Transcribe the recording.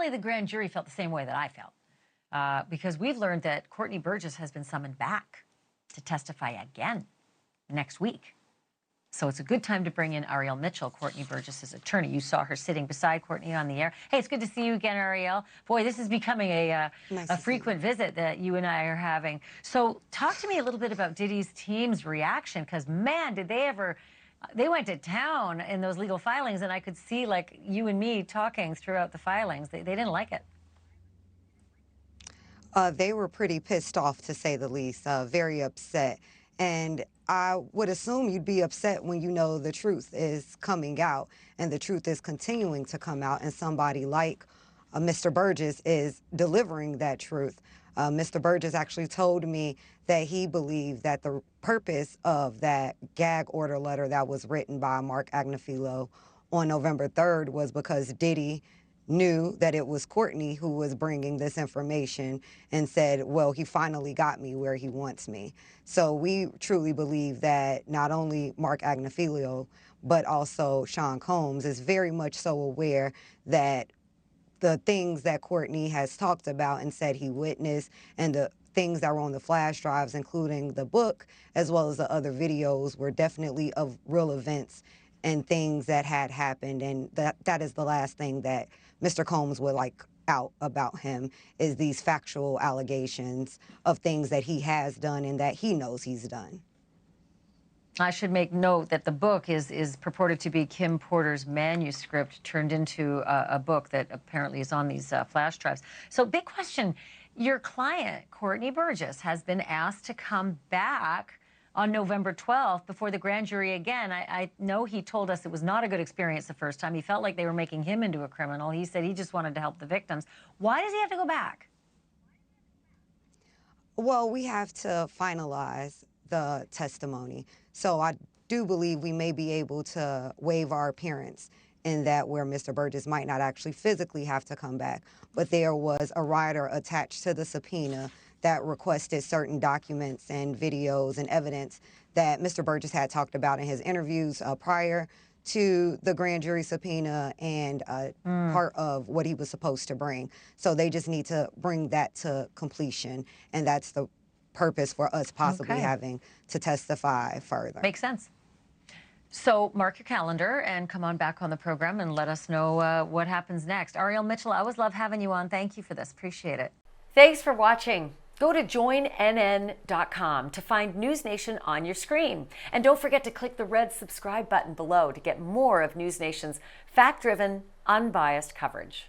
apparently the grand jury felt the same way that I felt, because we've learned that Courtney Burgess has been summoned back to testify again next week. So it's a good time to bring in Ariel Mitchell, Courtney Burgess's attorney. You saw her sitting beside Courtney on the air. Hey, it's good to see you again, Ariel. Boy, this is becoming a frequent visit that you and I are having. So talk to me a little bit about Diddy's team's reaction, because, man, did they ever... They went to town in those legal filings, and I could see, like, you and me talking throughout the filings. They didn't like it. They were pretty pissed off, to say the least, very upset. And I would assume you'd be upset when you know the truth is coming out and the truth is continuing to come out, and somebody like Mr. Burgess is delivering that truth. Mr. Burgess actually told me that he believed that the purpose of that gag order letter that was written by Mark Agnifilo on November 3rd was because Diddy knew that it was Courtney who was bringing this information and said, well, he finally got me where he wants me. So we truly believe that not only Mark Agnifilo, but also Sean Combs is very much so aware that the things that Courtney has talked about and said he witnessed, and the things that were on the flash drives, including the book, as well as the other videos, were definitely of real events and things that had happened. And that is the last thing that Mr. Combs would like out about him, is these factual allegations of things that he has done and that he knows he's done. I should make note that the book is purported to be Kim Porter's manuscript turned into a book that apparently is on these flash drives. So, big question. Your client, Courtney Burgess, has been asked to come back on November 12th before the grand jury again. I know he told us it was not a good experience the first time. He felt like they were making him into a criminal. He said he just wanted to help the victims. Why does he have to go back? Well, we have to finalize the testimony. So I do believe we may be able to waive our appearance in that, where Mr. Burgess might not actually physically have to come back, but there was a rider attached to the subpoena that requested certain documents and videos and evidence that Mr. Burgess had talked about in his interviews prior to the grand jury subpoena, and part of what he was supposed to bring. So they just need to bring that to completion, and that's the purpose for us possibly having to testify further. Makes sense. So mark your calendar and come on back on the program and let us know what happens next. Ariel Mitchell, I always love having you on. Thank you for this. Appreciate it. Thanks for watching. Go to joinnn.com to find News Nation on your screen. And don't forget to click the red subscribe button below to get more of News Nation's fact-driven, unbiased coverage.